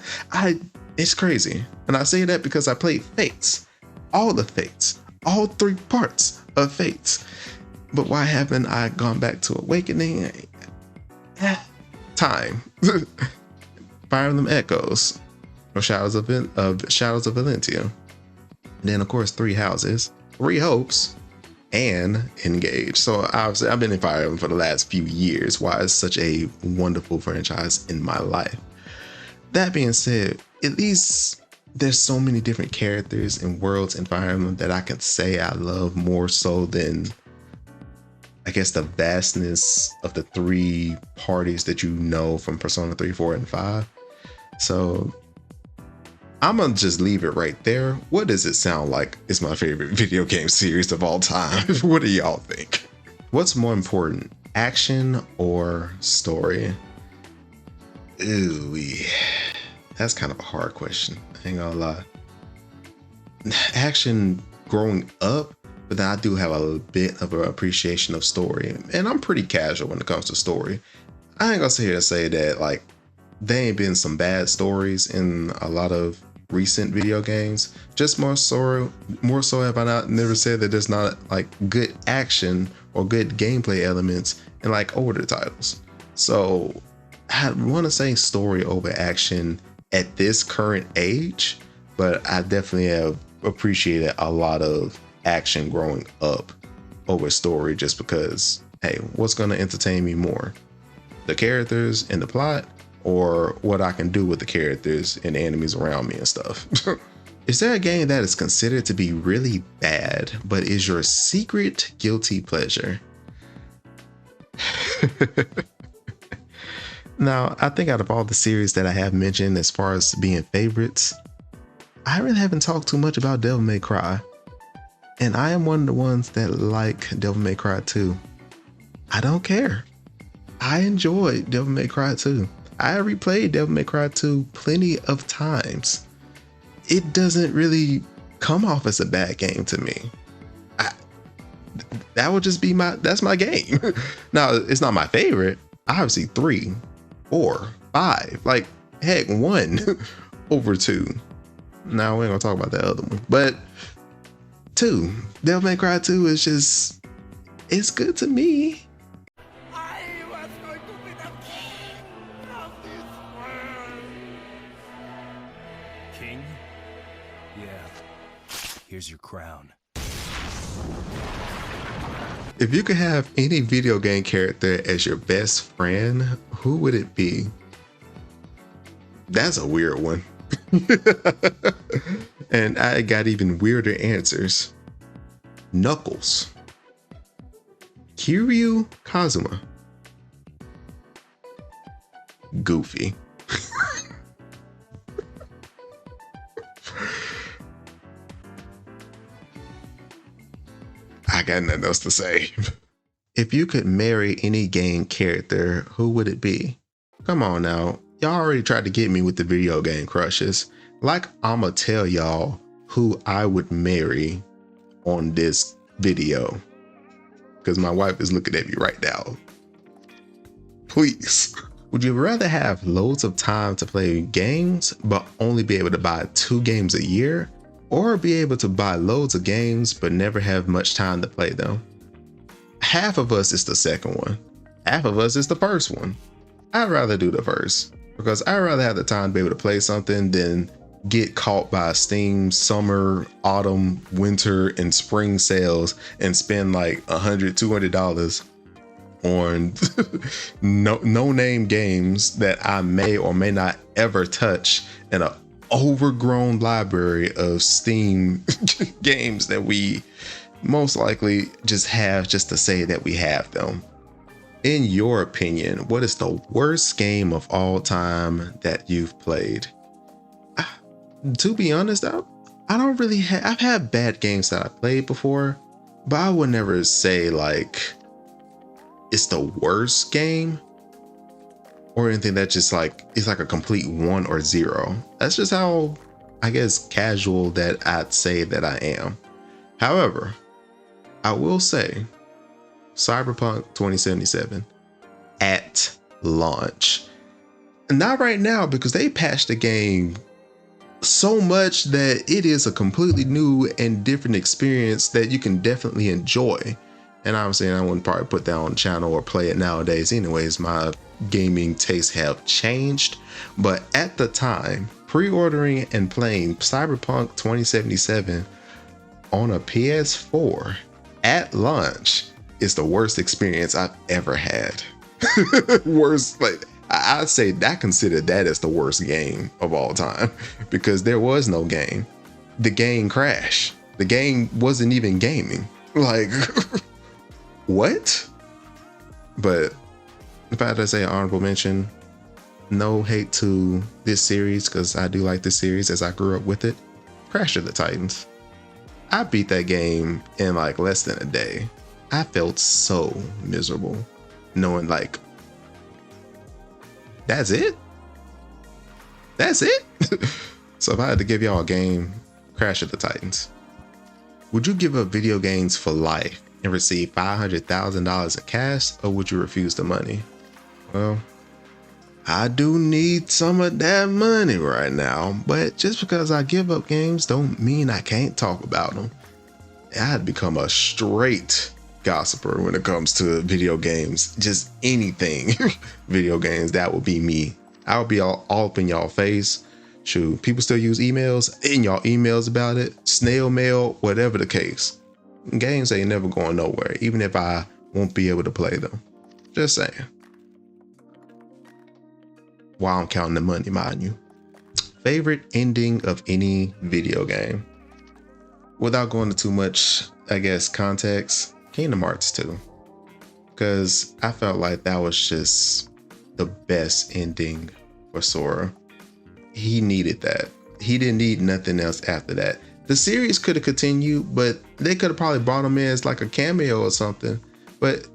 It's crazy. And I say that because I played Fates, all the Fates, all 3 parts of Fates. But why haven't I gone back to Awakening? Time. Fire Emblem Echoes, or Shadows of Valentia. And then of course 3 Houses, 3 Hopes, and Engage. So obviously I've been in Fire Emblem for the last few years. Why it's such a wonderful franchise in my life. That being said, at least there's so many different characters and worlds in Fire Emblem that I can say I love more so than, I guess, the vastness of the 3 parties that you know from Persona 3, 4, and 5. So I'm gonna just leave it right there. What does it sound like is my favorite video game series of all time? What do y'all think? What's more important, action or story? Ooh, that's kind of a hard question. I ain't gonna lie. Action growing up, but then I do have a bit of an appreciation of story, and I'm pretty casual when it comes to story. I ain't gonna sit here and say that like there ain't been some bad stories in a lot of recent video games. Just more so have I not never said that there's not like good action or good gameplay elements in like older titles. So I want to say story over action at this current age, but I definitely have appreciated a lot of action growing up over story, just because, hey, what's going to entertain me more? The characters and the plot, or what I can do with the characters and the enemies around me and stuff. Is there a game that is considered to be really bad, but is your secret guilty pleasure? Now, I think out of all the series that I have mentioned as far as being favorites, I really haven't talked too much about Devil May Cry. And I am one of the ones that like Devil May Cry 2. I don't care. I enjoy Devil May Cry 2. I replayed Devil May Cry 2 plenty of times. It doesn't really come off as a bad game to me. That would just be that's my game. Now, it's not my favorite. Obviously 3, 4, 5, like heck, 1 over 2. Now we ain't gonna talk about that other one, but 2, Devil May Cry 2 is just, it's good to me. King? Yeah. Here's your crown. If you could have any video game character as your best friend, who would it be? That's a weird one. And I got even weirder answers. Knuckles, Kiryu Kazuma, Goofy. I got nothing else to say. If you could marry any game character, who would it be? Come on now. Y'all already tried to get me with the video game crushes. Like, I'ma tell y'all who I would marry on this video, because my wife is looking at me right now. Please. Would you rather have loads of time to play games, but only be able to buy 2 games a year? Or be able to buy loads of games, but never have much time to play them? Half of us is the second one. Half of us is the first one. I'd rather do the first, because I'd rather have the time to be able to play something than get caught by Steam summer, autumn, winter, and spring sales and spend like $100, $200 on no name games that I may or may not ever touch in an overgrown library of Steam games that we most likely just have just to say that we have them. In your opinion, what is the worst game of all time that you've played? To be honest, I don't really I've had bad games that I played before, but I would never say like it's the worst game or anything that just like it's like a complete 1 or 0. That's just how, I guess, casual that I'd say that I am. However, I will say Cyberpunk 2077 at launch. Not right now, because they patched the game so much that it is a completely new and different experience that you can definitely enjoy. And I'm saying I wouldn't probably put that on the channel or play it nowadays anyways. My gaming tastes have changed. But at the time, pre-ordering and playing Cyberpunk 2077 on a PS4 at launch is the worst experience I've ever had. Worst, like I'd say I consider that as the worst game of all time, because there was no game. The game crashed. The game wasn't even gaming. Like, what? But if I had to say an honorable mention, no hate to this series, because I do like this series as I grew up with it. Crash of the Titans. I beat that game in like less than a day. I felt so miserable knowing like, that's it? That's it? So if I had to give y'all a game, Crash of the Titans. Would you give up video games for life and receive $500,000 in cash, or would you refuse the money? Well, I do need some of that money right now, but just because I give up games don't mean I can't talk about them. I'd become a straight gossiper when it comes to video games. Just anything video games, that would be me. I would be all up in y'all face. Shoot, people still use emails, in y'all emails about it, snail mail, whatever the case. Games ain't never going nowhere, even if I won't be able to play them. Just saying. While I'm counting the money, mind you. Favorite ending of any video game? Without going into too much, I guess, context, Kingdom Hearts 2. Because I felt like that was just the best ending for Sora. He needed that. He didn't need nothing else after that. The series could have continued, but they could have probably brought him in as like a cameo or something. But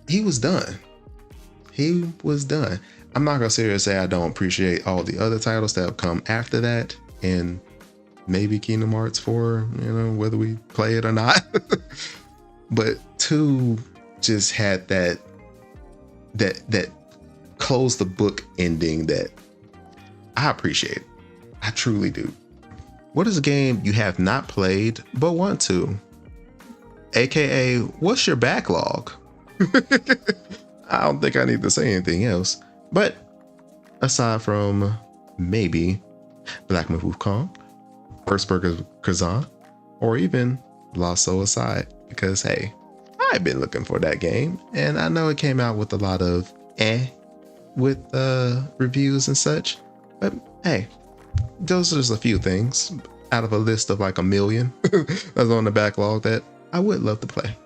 he was done. He was done. I'm not gonna sit here and say I don't appreciate all the other titles that have come after that, and maybe Kingdom Hearts 4, you know, whether we play it or not. But 2 just had that close the book ending that I appreciate. I truly do. What is a game you have not played but want to? AKA, what's your backlog? I don't think I need to say anything else. But aside from maybe Black Myth Wukong, First Burger Kazan, or even Lost Soul aside, because hey, I've been looking for that game, and I know it came out with a lot of with reviews and such, but hey, those are just a few things out of a list of like a million that's on the backlog that I would love to play.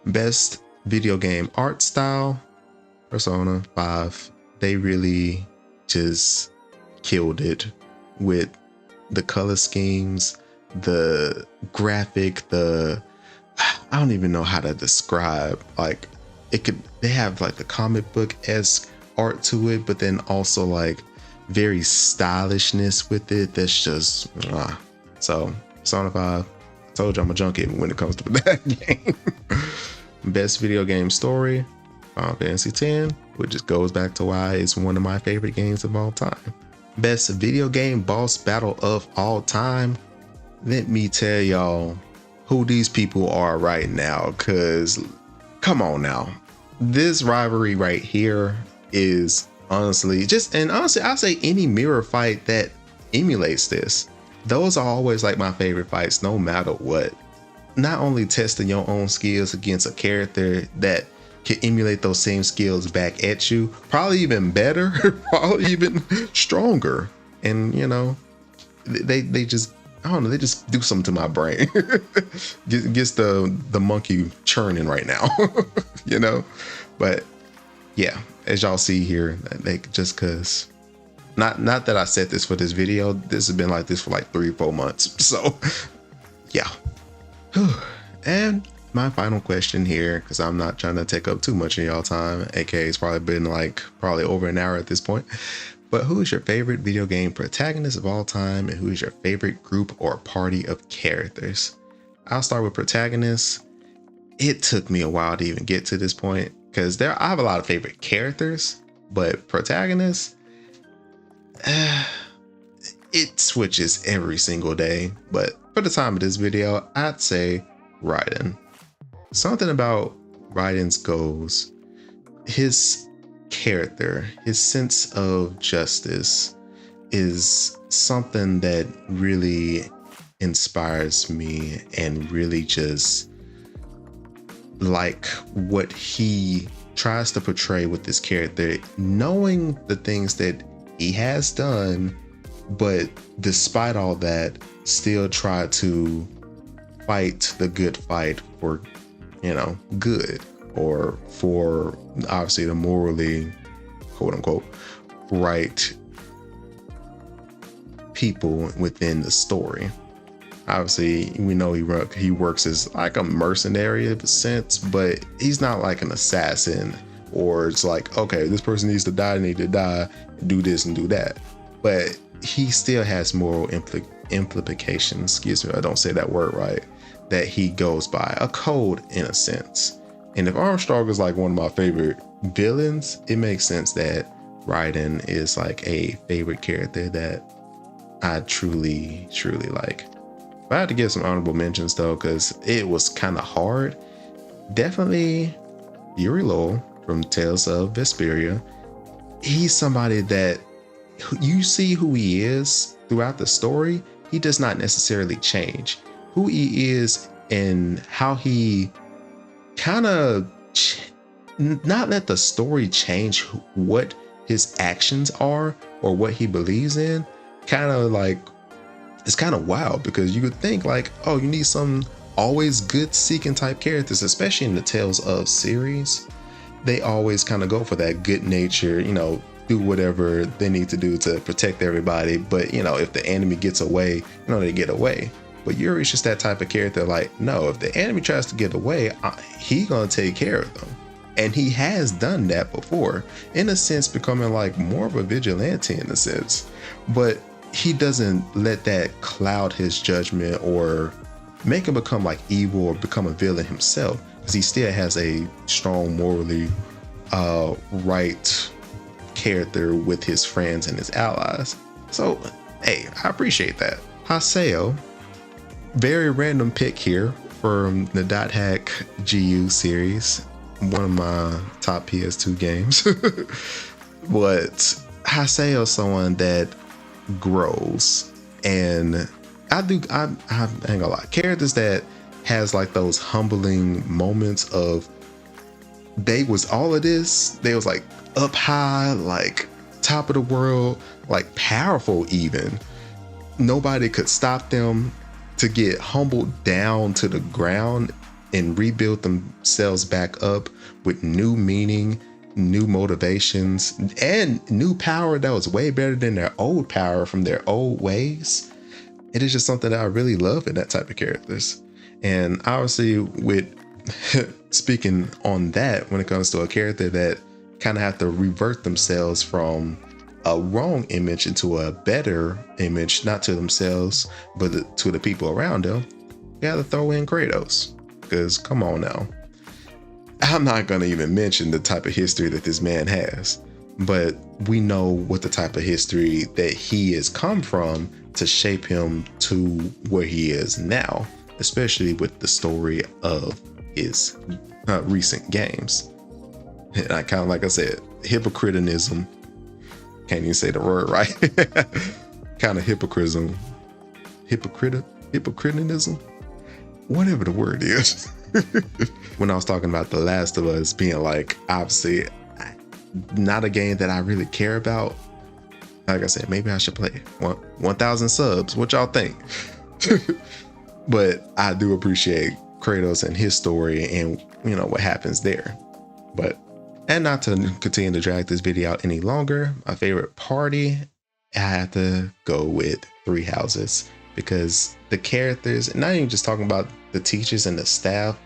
Best video game art style, Persona 5. They really just killed it with the color schemes, the graphic, I don't even know how to describe, like they have like the comic book-esque art to it, but then also like very stylishness with it. That's just so Persona 5. I told you I'm a junkie when it comes to that game. Best video game story, Final Fantasy X. which just goes back to why it's one of my favorite games of all time. Best video game boss battle of all time. Let me tell y'all who these people are right now, because come on now. This rivalry right here is honestly I'll say any mirror fight that emulates this. Those are always like my favorite fights, no matter what. Not only testing your own skills against a character that can emulate those same skills back at you, probably even better, probably even stronger. And you know, they just, I don't know, they just do something to my brain. Gets the monkey churning right now. You know, but yeah, as y'all see here, they just cause not that I said this for this video, this has been like this for like 3 or 4 months. So yeah. And my final question here, because I'm not trying to take up too much of y'all time, aka it's probably been like over an hour at this point, but who is your favorite video game protagonist of all time, and who is your favorite group or party of characters? I'll start with protagonists. It took me a while to even get to this point, because I have a lot of favorite characters, but protagonists, it switches every single day. But for the time of this video, I'd say Raiden. Something about Raiden's goals, his character, his sense of justice is something that really inspires me, and really just like what he tries to portray with this character, knowing the things that he has done, but despite all that, still try to fight the good fight for, you know, good, or for obviously the morally, quote unquote, right people within the story. Obviously, we know he works as like a mercenary of a sense, but he's not like an assassin, or it's like, okay, this person needs to die, they need to die, do this and do that. But he still has moral implications, excuse me, I don't say that word right, that he goes by, a code in a sense. And if Armstrong is like one of my favorite villains, it makes sense that Raiden is like a favorite character that I truly like. But I had to give some honorable mentions though, because it was kind of hard. Definitely Yuri Lowell from Tales of Vesperia. He's somebody that you see who he is throughout the story. He does not necessarily change who he is, and how he kind of not let the story change what his actions are or what he believes in. Kind of like, it's kind of wild, because you could think like, oh, you need some always good seeking type characters, especially in the Tales of series. They always kind of go for that good nature, you know, do whatever they need to do to protect everybody. But you know, if the enemy gets away, you know, they get away. But Yuri's just that type of character, like, no, if the enemy tries to get away, he gonna take care of them. And he has done that before, in a sense, becoming like more of a vigilante in a sense. But he doesn't let that cloud his judgment or make him become like evil or become a villain himself, because he still has a strong morally right character with his friends and his allies. So hey, I appreciate that. Haseo, very random pick here from the Dot Hack GU series, one of my top PS2 games. But Haseo is someone that grows, and I ain't gonna lie, characters that has like those humbling moments of, they was all of this, they was like up high, like top of the world, like powerful even, nobody could stop them, to get humbled down to the ground and rebuild themselves back up with new meaning, new motivations, and new power that was way better than their old power from their old ways. It is just something that I really love in that type of characters. And obviously, with speaking on that, when it comes to a character that kind of have to revert themselves from a wrong image into a better image, not to themselves, but to the people around them, you gotta throw in Kratos. Because come on now. I'm not going to even mention the type of history that this man has, but we know what the type of history that he has come from to shape him to where he is now, especially with the story of his recent games. And I kind of, like I said, hypocriticism. Can't even say the word right. Kind of hypocriticism. Hypocriticism? Whatever the word is. When I was talking about The Last of Us being like, obviously, not a game that I really care about. Like I said, maybe I should play it. 1,000 subs. What y'all think? But I do appreciate Kratos and his story and, you know, what happens there. But, and not to continue to drag this video out any longer, my favorite party, I have to go with Three Houses, because the characters, not even just talking about the teachers and the staff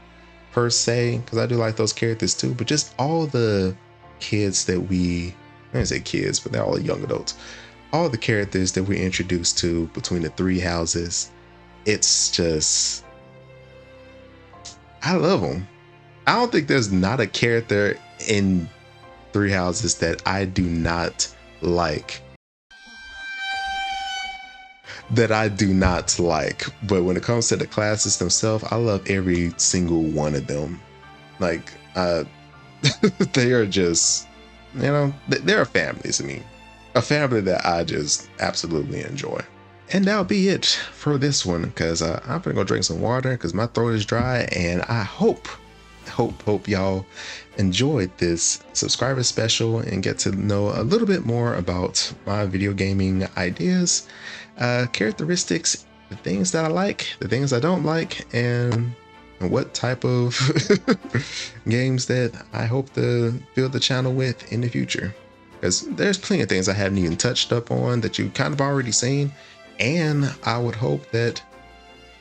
per se, because I do like those characters too, but just all the kids that I didn't say kids, but they're all young adults. All the characters that we're introduced to between the Three Houses, it's just, I love them. I don't think there's not a character in Three Houses that I do not like. But when it comes to the classes themselves, I love every single one of them. Like, they are just, you know, they're a family to me. A family that I just absolutely enjoy. And that'll be it for this one, because I'm gonna go drink some water because my throat is dry, and I hope y'all enjoyed this subscriber special and get to know a little bit more about my video gaming ideas, characteristics, the things that I like, the things I don't like, and what type of games that I hope to build the channel with in the future. Because there's plenty of things I haven't even touched up on that you kind of already seen, and I would hope that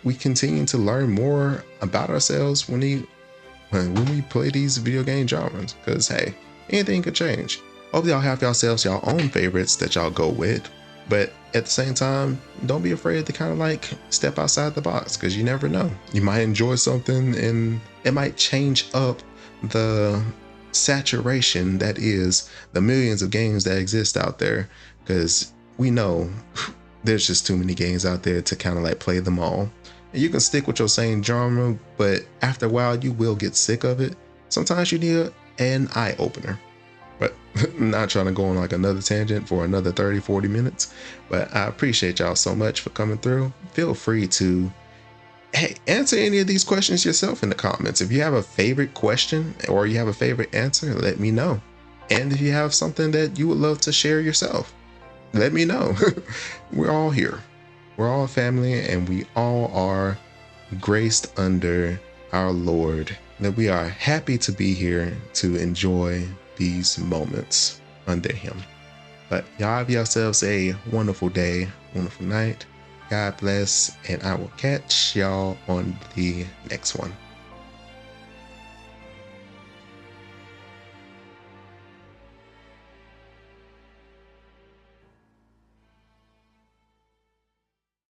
we continue to learn more about ourselves when we play these video game genres, because hey, anything could change. Hope y'all have yourselves your own favorites that y'all go with, but at the same time, don't be afraid to kind of like step outside the box, because you never know. You might enjoy something and it might change up the saturation that is the millions of games that exist out there, because we know there's just too many games out there to kind of like play them all. And you can stick with your same genre, but after a while you will get sick of it. Sometimes you need an eye opener. But I'm not trying to go on like another tangent for another 30-40 minutes. But I appreciate y'all so much for coming through. Feel free to answer any of these questions yourself in the comments. If you have a favorite question or you have a favorite answer, let me know. And if you have something that you would love to share yourself, let me know. We're all here. We're all family, and we all are graced under our Lord, that we are happy to be here to enjoy these moments under him. But y'all have yourselves a wonderful day, wonderful night. God bless, and I will catch y'all on the next one.